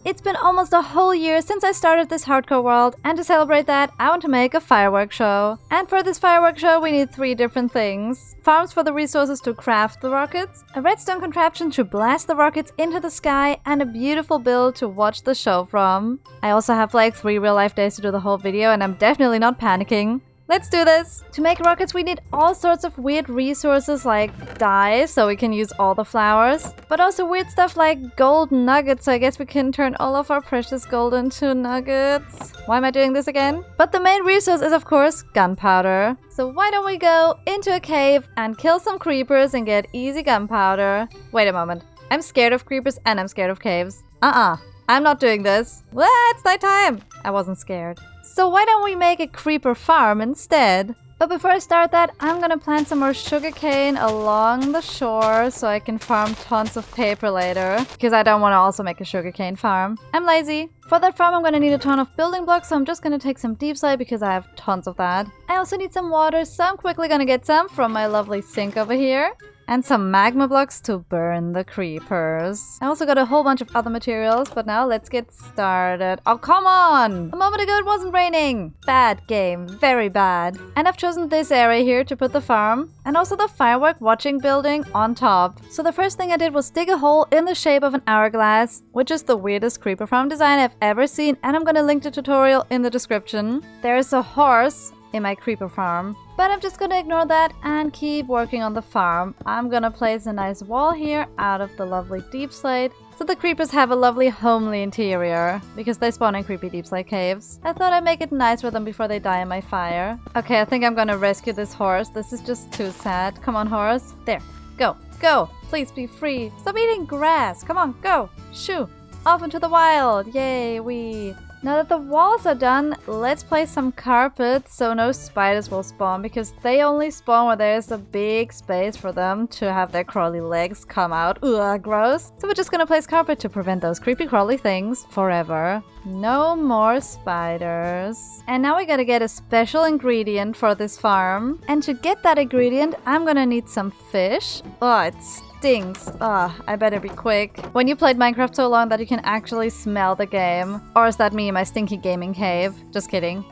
It's been almost a whole year since I started this hardcore world, and to celebrate that, I want to make a firework show. And for this firework show, we need 3 different things. Farms for the resources to craft the rockets, a redstone contraption to blast the rockets into the sky, and a beautiful build to watch the show from. I also have like 3 real-life days to do the whole video, and I'm definitely not panicking. Let's do this! To make rockets, we need all sorts of weird resources like dye, so we can use all the flowers, but also weird stuff like gold nuggets, so I guess we can turn all of our precious gold into nuggets. Why am I doing this again? But the main resource is, of course, gunpowder. So why don't we go into a cave and kill some creepers and get easy gunpowder? Wait a moment. I'm scared of creepers and I'm scared of caves. I'm not doing this. What? It's nighttime! I wasn't scared. So why don't we make a creeper farm instead? But before I start that, I'm gonna plant some more sugarcane along the shore so I can farm tons of paper later. Because I don't want to also make a sugarcane farm. I'm lazy. For that farm, I'm gonna need a ton of building blocks, so I'm just gonna take some deep slate because I have tons of that. I also need some water, so I'm quickly gonna get some from my lovely sink over here. And some magma blocks to burn the creepers. I also got a whole bunch of other materials, but now let's get started. Oh, come on! A moment ago it wasn't raining! Bad game, very bad. And I've chosen this area here to put the farm, and also the firework watching building on top. So the first thing I did was dig a hole in the shape of an hourglass, which is the weirdest creeper farm design I've ever seen, and I'm gonna link the tutorial in the description. There's a horse in my creeper farm. But I'm just gonna ignore that and keep working on the farm. I'm gonna place a nice wall here out of the lovely deep slate, so the creepers have a lovely homely interior, because they spawn in creepy deep slate caves. I thought I'd make it nice for them before they die in my fire. Okay, I think I'm gonna rescue this horse. This is just too sad. Come on, horse. There. Go. Go. Please be free. Stop eating grass. Come on, go. Shoo. Off into the wild. Yay, wee. Now that the walls are done, let's place some carpet so no spiders will spawn, because they only spawn where there's a big space for them to have their crawly legs come out. Ugh, gross. So we're just gonna place carpet to prevent those creepy crawly things forever. No more spiders. And now we gotta get a special ingredient for this farm. And to get that ingredient, I'm gonna need some fish. Oh, it stinks. I better be quick. When you played Minecraft so long that you can actually smell the game. Or is that me in my stinky gaming cave? Just kidding.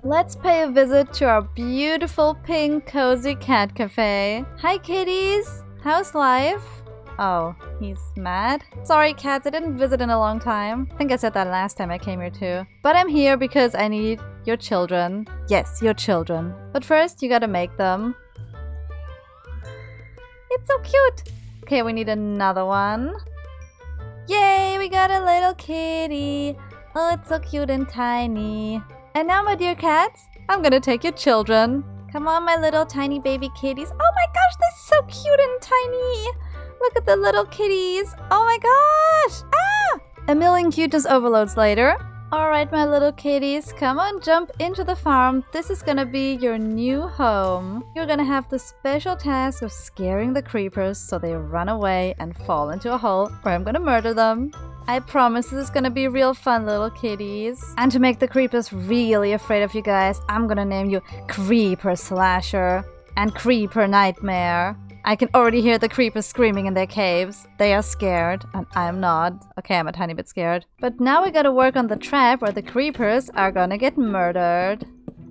Let's pay a visit to our beautiful pink cozy cat cafe. Hi kitties! How's life? Oh, he's mad? Sorry cats, I didn't visit in a long time. I think I said that last time I came here too. But I'm here because I need your children. Yes, your children. But first, you gotta make them. It's so cute! Okay, we need another one. Yay, we got a little kitty. Oh, it's so cute and tiny. And now, my dear cats, I'm gonna take your children. Come on, my little tiny baby kitties. Oh my gosh, they're so cute and tiny. Look at the little kitties. Oh my gosh. A million cuteness overloads later. Alright, my little kitties, come on, jump into the farm. This is gonna be your new home. You're gonna have the special task of scaring the creepers so they run away and fall into a hole where I'm gonna murder them. I promise this is gonna be real fun, little kitties. And to make the creepers really afraid of you guys, I'm gonna name you Creeper Slasher and Creeper Nightmare. I can already hear the creepers screaming in their caves. They are scared, and I'm not. Okay, I'm a tiny bit scared. But now we gotta work on the trap where the creepers are gonna get murdered.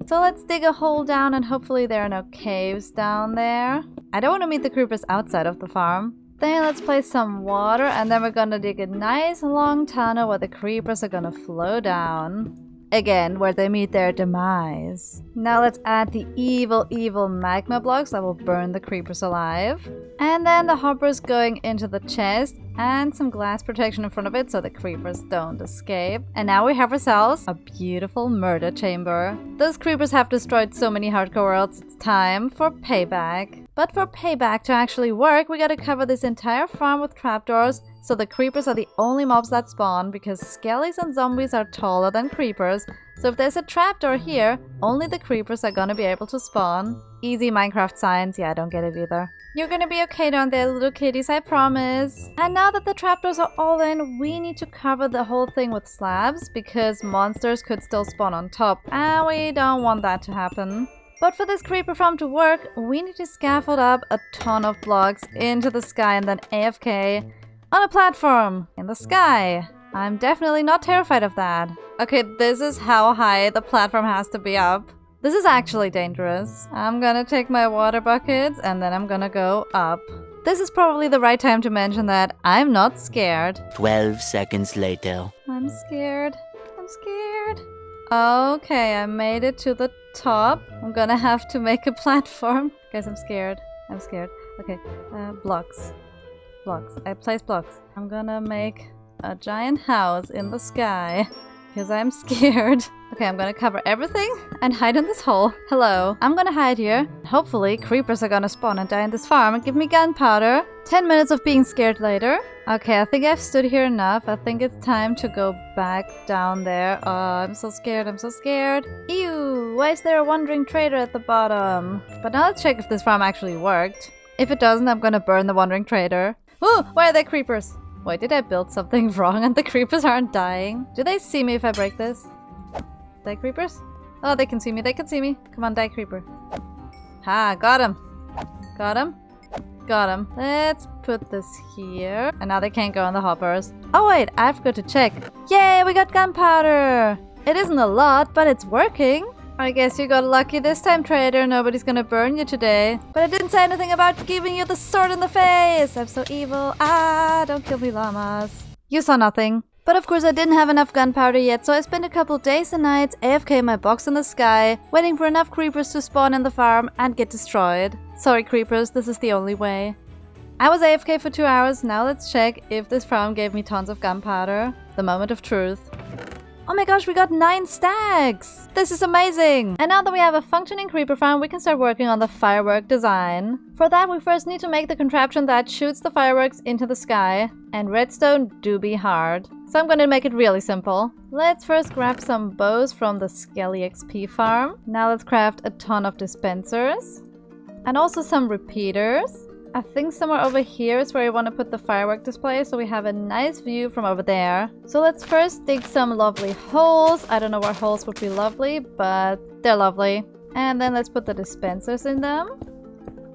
So let's dig a hole down and hopefully there are no caves down there. I don't want to meet the creepers outside of the farm. Then let's place some water and then we're gonna dig a nice long tunnel where the creepers are gonna flow down. Again, where they meet their demise. Now let's add the evil magma blocks that will burn the creepers alive. And then the hoppers going into the chest and some glass protection in front of it so the creepers don't escape. And now we have ourselves a beautiful murder chamber. Those creepers have destroyed so many hardcore worlds, it's time for payback. But for payback to actually work, we gotta cover this entire farm with trapdoors, so the creepers are the only mobs that spawn, because skellies and zombies are taller than creepers, so if there's a trapdoor here, only the creepers are gonna be able to spawn. Easy Minecraft science, yeah, I don't get it either. You're gonna be okay down there, little kitties, I promise. And now that the trapdoors are all in, we need to cover the whole thing with slabs, because monsters could still spawn on top, and we don't want that to happen. But for this creeper farm to work, we need to scaffold up a ton of blocks into the sky and then AFK on a platform in the sky. I'm definitely not terrified of that. Okay, this is how high the platform has to be up. This is actually dangerous. I'm gonna take my water buckets and then I'm gonna go up. This is probably the right time to mention that I'm not scared. 12 seconds later. I'm scared. I'm scared. Okay, I made it to the top. I'm gonna have to make a platform. Guys, I'm scared. I'm scared. Okay, blocks. Blocks. I place blocks. I'm gonna make a giant house in the sky because I'm scared. Okay, I'm gonna cover everything and hide in this hole. Hello. I'm gonna hide here. Hopefully, creepers are gonna spawn and die in this farm and give me gunpowder. 10 minutes of being scared later. Okay, I think I've stood here enough. I think it's time to go back down there. Oh, I'm so scared. I'm so scared. Ew, why is there a wandering trader at the bottom? But now let's check if this farm actually worked. If it doesn't, I'm gonna burn the wandering trader. Oh, why are there creepers? Wait, did I build something wrong and the creepers aren't dying? Do they see me if I break this? Die creepers? Oh, they can see me. They can see me. Come on, die creeper. Ha, got him. Got him. Got him. Let's put this here. And now they can't go on the hoppers. Oh wait, I forgot to check. Yay, we got gunpowder! It isn't a lot, but it's working. I guess you got lucky this time, trader. Nobody's gonna burn you today. But I didn't say anything about giving you the sword in the face. I'm so evil. Ah, don't kill me, llamas. You saw nothing. But of course I didn't have enough gunpowder yet, so I spent a couple days and nights AFK in my box in the sky, waiting for enough creepers to spawn in the farm and get destroyed. Sorry creepers, this is the only way. I was AFK for 2 hours, now let's check if this farm gave me tons of gunpowder. The moment of truth. Oh my gosh, we got 9 stacks! This is amazing! And now that we have a functioning creeper farm, we can start working on the firework design. For that, we first need to make the contraption that shoots the fireworks into the sky. And redstone do be hard. So I'm gonna make it really simple. Let's first grab some bows from the Skelly XP farm. Now let's craft a ton of dispensers. And also some repeaters. I think somewhere over here is where we want to put the firework display, so we have a nice view from over there. So let's first dig some lovely holes. I don't know where holes would be lovely, but they're lovely. And then let's put the dispensers in them.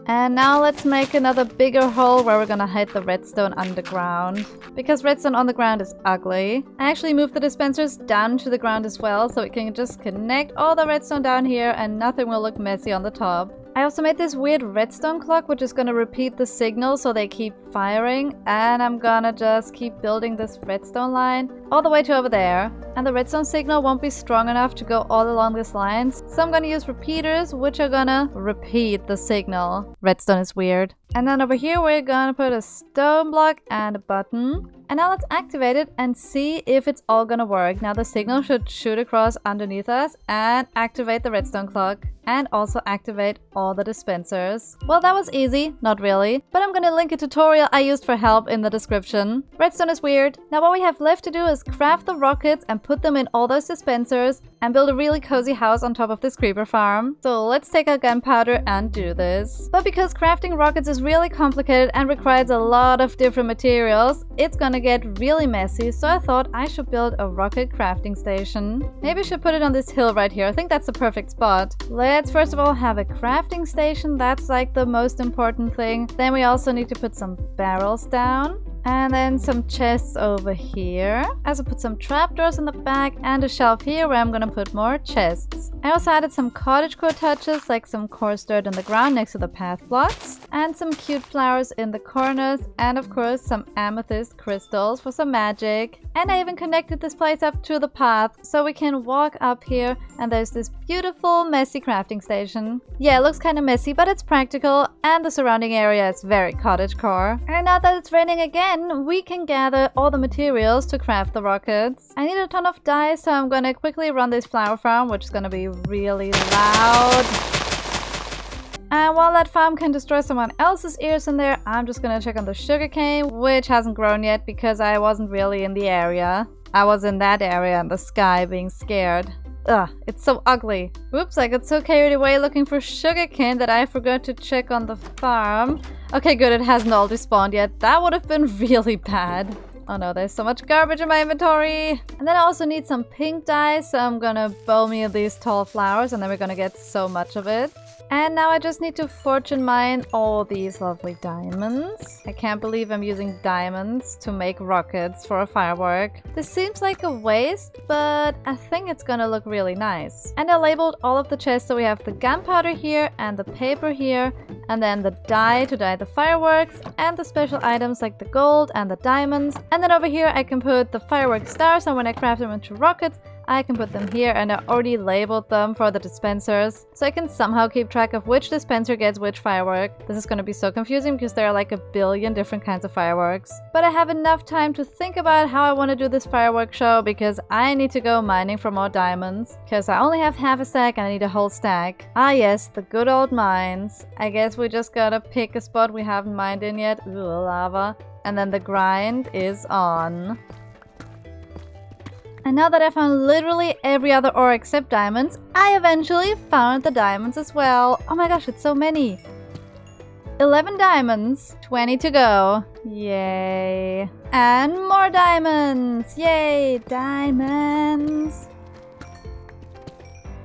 And now let's make another bigger hole where we're gonna hide the redstone underground. Because redstone on the ground is ugly. I actually moved the dispensers down to the ground as well, so we can just connect all the redstone down here and nothing will look messy on the top. I also made this weird redstone clock, which is gonna repeat the signal so they keep firing. And I'm gonna just keep building this redstone line all the way to over there. And the redstone signal won't be strong enough to go all along these lines. So I'm gonna use repeaters, which are gonna repeat the signal. Redstone is weird. And then over here, we're gonna put a stone block and a button. And now let's activate it and see if it's all gonna work. Now the signal should shoot across underneath us and activate the redstone clock. And also activate all the dispensers. Well, that was easy. Not really. But I'm gonna link a tutorial I used for help in the description. Redstone is weird. Now what we have left to do is craft the rockets and put them in all those dispensers and build a really cozy house on top of this creeper farm. So let's take our gunpowder and do this. But because crafting rockets is really complicated and requires a lot of different materials, it's gonna get really messy, so I thought I should build a rocket crafting station. Maybe I should put it on this hill right here. I think that's the perfect spot. Let's first of all have a crafting station. That's like the most important thing. Then we also need to put some barrels down. And then some chests over here. I also put some trapdoors in the back and a shelf here where I'm gonna put more chests. I also added some cottagecore touches, like some coarse dirt in the ground next to the path blocks. And some cute flowers in the corners. And of course some amethyst crystals for some magic. And I even connected this place up to the path so we can walk up here and there's this beautiful messy crafting station. Yeah, it looks kind of messy, but it's practical and the surrounding area is very cottagecore. And now that it's raining again, we can gather all the materials to craft the rockets. I need a ton of dye, so I'm gonna quickly run this flower farm, which is gonna be really loud. And while that farm can destroy someone else's ears in there, I'm just gonna check on the sugarcane, which hasn't grown yet because I wasn't really in the area. I was in that area in the sky being scared. Ugh, it's so ugly. Oops, I got so carried away looking for sugarcane that I forgot to check on the farm. Okay, good, it hasn't all despawned yet. That would have been really bad. Oh no, there's so much garbage in my inventory. And then I also need some pink dye, so I'm gonna bow me these tall flowers and then we're gonna get so much of it. And now I just need to fortune mine all these lovely diamonds. I can't believe I'm using diamonds to make rockets for a firework. This seems like a waste, but I think it's gonna look really nice. And I labeled all of the chests, so we have the gunpowder here and the paper here, and then the dye to dye the fireworks, and the special items like the gold and the diamonds. And then over here I can put the firework stars, and when I craft them into rockets, I can put them here, and I already labeled them for the dispensers, so I can somehow keep track of which dispenser gets which firework. This is gonna be so confusing because there are like a billion different kinds of fireworks. But I have enough time to think about how I want to do this firework show because I need to go mining for more diamonds. Because I only have half a stack and I need a whole stack. Ah yes, the good old mines. I guess we just gotta pick a spot we haven't mined in yet. Ooh, lava. And then the grind is on. And now that I found literally every other ore except diamonds, I eventually found the diamonds as well. Oh my gosh, it's so many. 11 diamonds, 20 to go. Yay. And more diamonds. Yay, diamonds.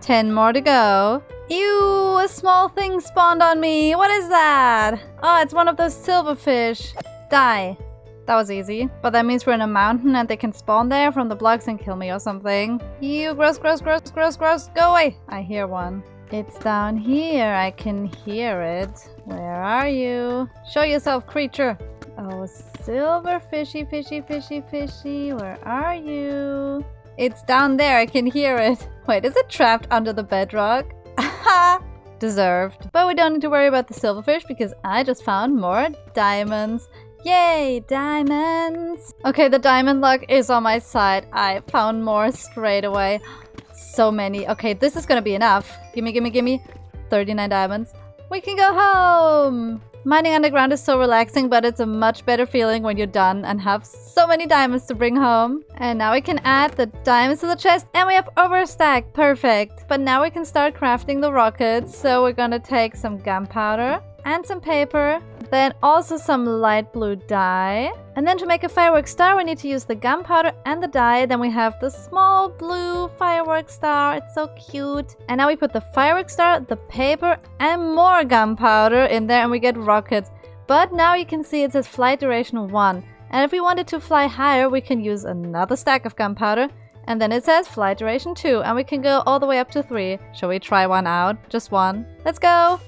10 more to go. Ew, a small thing spawned on me. What is that? Oh, it's one of those silverfish. Die. That was easy. But that means we're in a mountain and they can spawn there from the blocks and kill me or something. Ew, gross, gross, gross, gross, gross. Go away. I hear one. It's down here. I can hear it. Where are you? Show yourself, creature. Oh, silver fishy, fishy, fishy, fishy. Where are you? It's down there. I can hear it. Wait, is it trapped under the bedrock? Ha! Deserved. But we don't need to worry about the silverfish because I just found more diamonds. Yay, diamonds! Okay, the diamond luck is on my side. I found more straight away. So many. Okay, this is gonna be enough. Gimme, gimme, gimme. 39 diamonds. We can go home! Mining underground is so relaxing, but it's a much better feeling when you're done and have so many diamonds to bring home. And now we can add the diamonds to the chest and we have over a stack. Perfect. But now we can start crafting the rockets. So we're gonna take some gunpowder and some paper, then also some light blue dye. And then to make a firework star, we need to use the gunpowder and the dye. Then we have the small blue firework star. It's so cute. And now we put the firework star, the paper, and more gunpowder in there, and we get rockets. But now you can see it says flight duration 1. And if we wanted to fly higher, we can use another stack of gunpowder. And then it says flight duration 2, and we can go all the way up to 3. Shall we try one out? Just one. Let's go!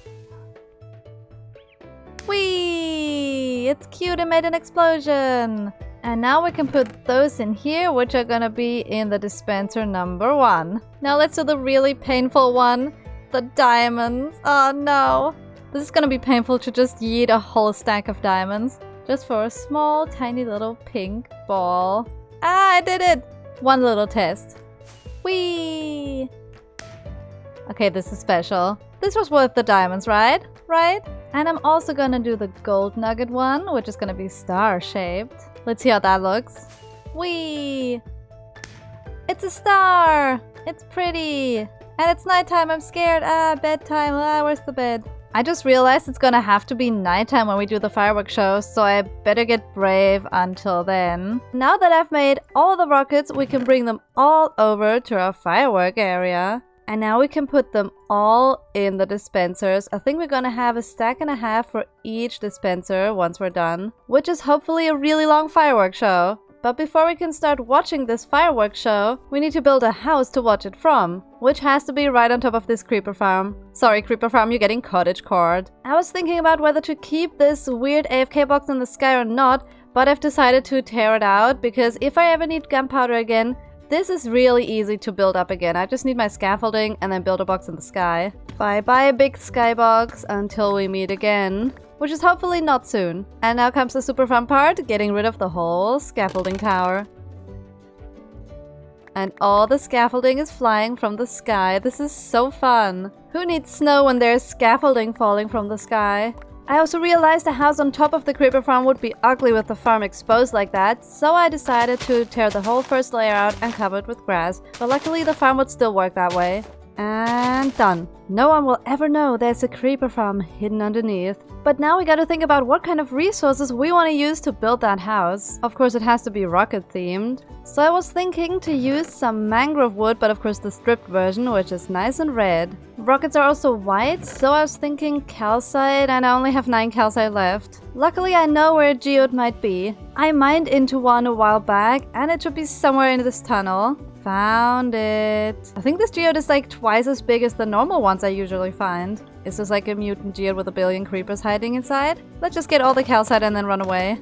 Whee! It's cute, it made an explosion! And now we can put those in here, which are gonna be in the dispenser number 1. Now let's do the really painful one. The diamonds. Oh no! This is gonna be painful to just yeet a whole stack of diamonds. Just for a small, tiny little pink ball. Ah, I did it! One little test. Whee! Okay, this is special. This was worth the diamonds, right? Right? And I'm also gonna do the gold nugget one, which is gonna be star-shaped. Let's see how that looks. Whee! It's a star! It's pretty! And it's nighttime, I'm scared! Ah, bedtime! Ah, where's the bed? I just realized it's gonna have to be nighttime when we do the fireworks show, so I better get brave until then. Now that I've made all the rockets, we can bring them all over to our firework area. And now we can put them all in the dispensers. I think we're gonna have a stack and a half for each dispenser once we're done, which is hopefully a really long fireworks show. But before we can start watching this fireworks show, we need to build a house to watch it from, which has to be right on top of this creeper farm. Sorry, creeper farm, you're getting cottagecored. I was thinking about whether to keep this weird AFK box in the sky or not, but I've decided to tear it out because if I ever need gunpowder again, this is really easy to build up again. I just need my scaffolding and then build a box in the sky. Bye bye big skybox until we meet again. Which is hopefully not soon. And now comes the super fun part, getting rid of the whole scaffolding tower. And all the scaffolding is flying from the sky. This is so fun. Who needs snow when there's scaffolding falling from the sky? I also realized a house on top of the creeper farm would be ugly with the farm exposed like that, so I decided to tear the whole first layer out and cover it with grass. But luckily the farm would still work that way. And done. No one will ever know there's a creeper farm hidden underneath. But now we gotta think about what kind of resources we want to use to build that house. Of course it has to be rocket themed. So I was thinking to use some mangrove wood, but of course the stripped version, which is nice and red. Rockets are also white, so I was thinking calcite, and I only have 9 calcite left. Luckily I know where a geode might be. I mined into one a while back, and it should be somewhere in this tunnel. Found it. I think this geode is like twice as big as the normal ones I usually find. Is this like a mutant geode with a billion creepers hiding inside? Let's just get all the calcite and then run away.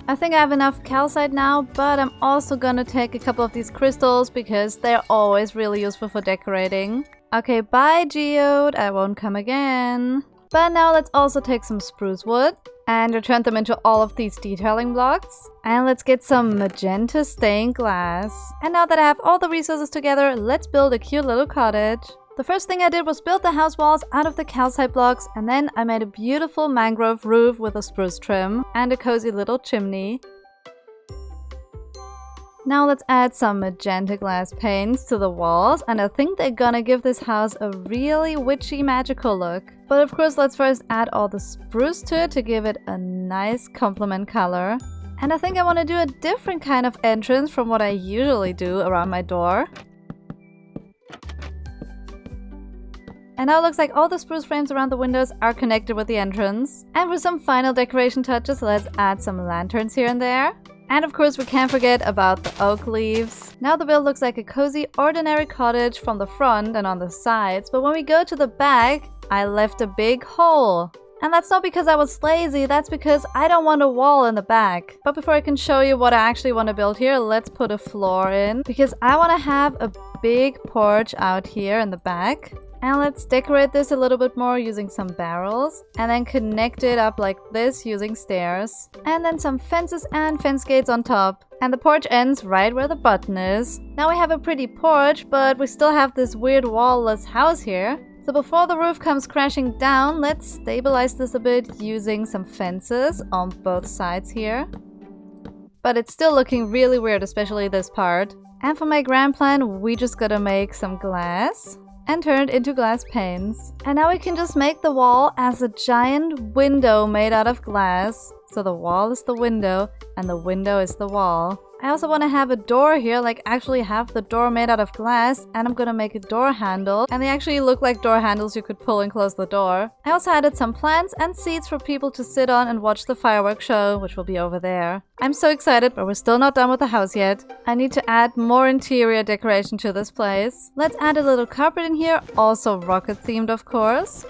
I think I have enough calcite now, but I'm also gonna take a couple of these crystals because they're always really useful for decorating. Okay, bye geode, I won't come again. But now let's also take some spruce wood and return them into all of these detailing blocks. And let's get some magenta stained glass. And now that I have all the resources together, let's build a cute little cottage. The first thing I did was build the house walls out of the calcite blocks, and then I made a beautiful mangrove roof with a spruce trim and a cozy little chimney. Now let's add some magenta glass paints to the walls, and I think they're gonna give this house a really witchy magical look. But of course let's first add all the spruce to it to give it a nice complement color. And I think I want to do a different kind of entrance from what I usually do around my door. And now it looks like all the spruce frames around the windows are connected with the entrance. And for some final decoration touches, let's add some lanterns here and there. And of course we can't forget about the oak leaves. Now the build looks like a cozy ordinary cottage from the front and on the sides, but when we go to the back, I left a big hole. And that's not because I was lazy, that's because I don't want a wall in the back. But before I can show you what I actually want to build here, let's put a floor in, because I want to have a big porch out here in the back. And let's decorate this a little bit more using some barrels, and then connect it up like this using stairs. And then some fences and fence gates on top. And the porch ends right where the button is. Now we have a pretty porch, but we still have this weird wall-less house here. So before the roof comes crashing down, let's stabilize this a bit using some fences on both sides here. But it's still looking really weird, especially this part. And for my grand plan, we just gotta make some glass and turn it into glass panes. And now we can just make the wall as a giant window made out of glass. So the wall is the window and the window is the wall. I also want to have a door here, like actually have the door made out of glass, and I'm gonna make a door handle, and they actually look like door handles you could pull and close the door. I also added some plants and seats for people to sit on and watch the fireworks show, which will be over there. I'm so excited, but we're still not done with the house yet. I need to add more interior decoration to this place. Let's add a little carpet in here, also rocket themed of course.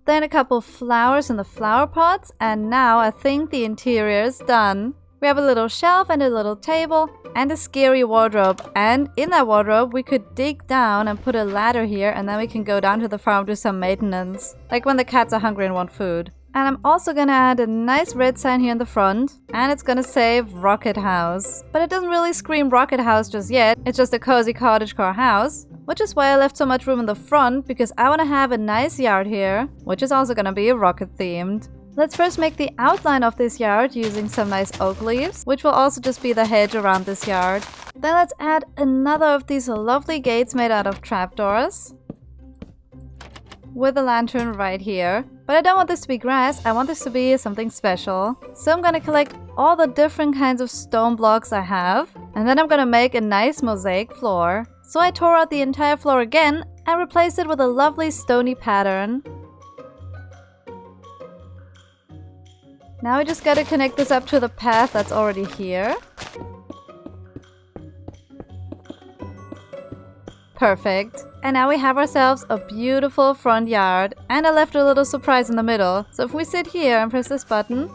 Then a couple flowers in the flower pots, and now I think the interior is done. We have a little shelf and a little table and a scary wardrobe, and in that wardrobe we could dig down and put a ladder here, and then we can go down to the farm, do some maintenance, like when the cats are hungry and want food. And I'm also gonna add a nice red sign here in the front, and it's gonna say Rocket House. But it doesn't really scream Rocket House just yet, it's just a cozy cottagecore house, which is why I left so much room in the front, because I want to have a nice yard here, which is also gonna be rocket themed. Let's first make the outline of this yard using some nice oak leaves, which will also just be the hedge around this yard. Then let's add another of these lovely gates made out of trapdoors, with a lantern right here. But I don't want this to be grass, I want this to be something special. So I'm gonna collect all the different kinds of stone blocks I have, and then I'm gonna make a nice mosaic floor. So I tore out the entire floor again and replaced it with a lovely stony pattern. Now we just gotta connect this up to the path that's already here. Perfect. And now we have ourselves a beautiful front yard, and I left a little surprise in the middle. So if we sit here and press this button,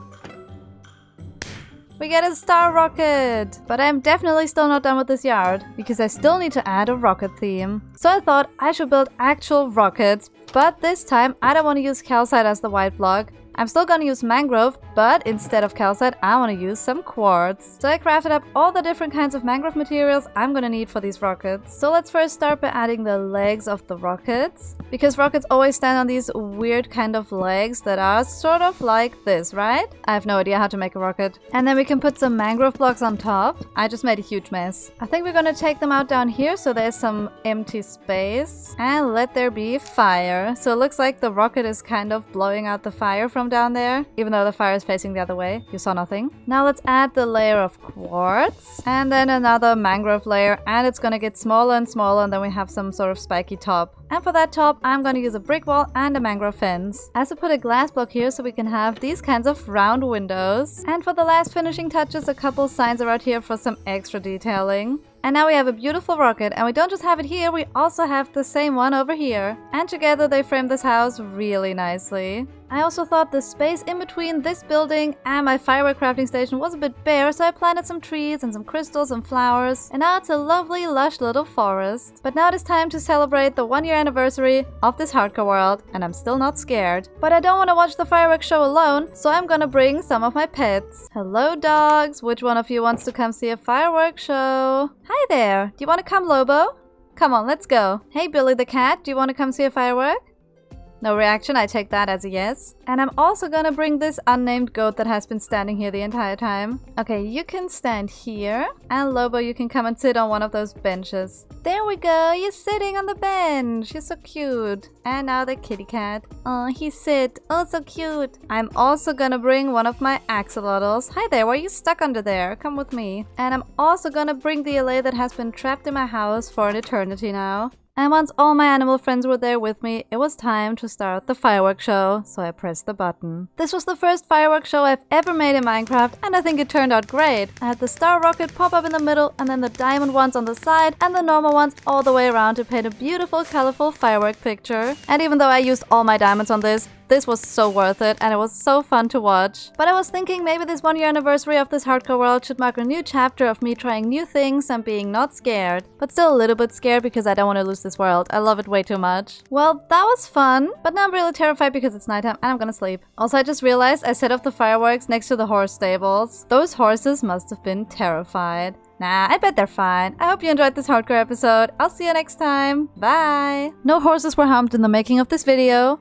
we get a star rocket! But I'm definitely still not done with this yard, because I still need to add a rocket theme. So I thought I should build actual rockets, but this time I don't want to use calcite as the white block. I'm still gonna use mangrove, but instead of calcite, I want to use some quartz. So I crafted up all the different kinds of mangrove materials I'm gonna need for these rockets. So let's first start by adding the legs of the rockets, because rockets always stand on these weird kind of legs that are sort of like this, right? I have no idea how to make a rocket. And then we can put some mangrove blocks on top. I just made a huge mess. I think we're gonna take them out down here so there's some empty space, and let there be fire. So it looks like the rocket is kind of blowing out the fire from down there, even though the fire is facing the other way. You saw nothing. Now let's add the layer of quartz and then another mangrove layer, and it's gonna get smaller and smaller, and then we have some sort of spiky top. And for that top, I'm gonna use a brick wall and a mangrove fence. I also put a glass block here so we can have these kinds of round windows. And for the last finishing touches, a couple signs around here for some extra detailing. And now we have a beautiful rocket, and we don't just have it here, we also have the same one over here. And together they frame this house really nicely. I also thought the space in between this building and my firework crafting station was a bit bare, so I planted some trees and some crystals and flowers, and now it's a lovely lush little forest. But now it is time to celebrate the 1-year anniversary of this hardcore world, and I'm still not scared. But I don't want to watch the fireworks show alone, so I'm gonna bring some of my pets. Hello dogs, which one of you wants to come see a fireworks show? Hi there, do you want to come, Lobo? Come on, let's go. Hey Billy the cat, do you want to come see a firework? No reaction, I take that as a yes. And I'm also gonna bring this unnamed goat that has been standing here the entire time. Okay, you can stand here. And Lobo, you can come and sit on one of those benches. There we go, you're sitting on the bench. You're so cute. And now the kitty cat. Oh, he sit. Oh, so cute. I'm also gonna bring one of my axolotls. Hi there, why are you stuck under there? Come with me. And I'm also gonna bring the LA that has been trapped in my house for an eternity now. And once all my animal friends were there with me, it was time to start the fireworks show, so I pressed the button. This was the first fireworks show I've ever made in Minecraft, and I think it turned out great. I had the star rocket pop up in the middle, and then the diamond ones on the side, and the normal ones all the way around to paint a beautiful, colorful firework picture. And even though I used all my diamonds on this was so worth it, and it was so fun to watch. But I was thinking maybe this 1-year anniversary of this hardcore world should mark a new chapter of me trying new things and being not scared. But still a little bit scared because I don't want to lose this world. I love it way too much. Well, that was fun, but now I'm really terrified because it's nighttime and I'm gonna sleep. Also, I just realized I set off the fireworks next to the horse stables. Those horses must have been terrified. Nah, I bet they're fine. I hope you enjoyed this hardcore episode. I'll see you next time. Bye! No horses were harmed in the making of this video.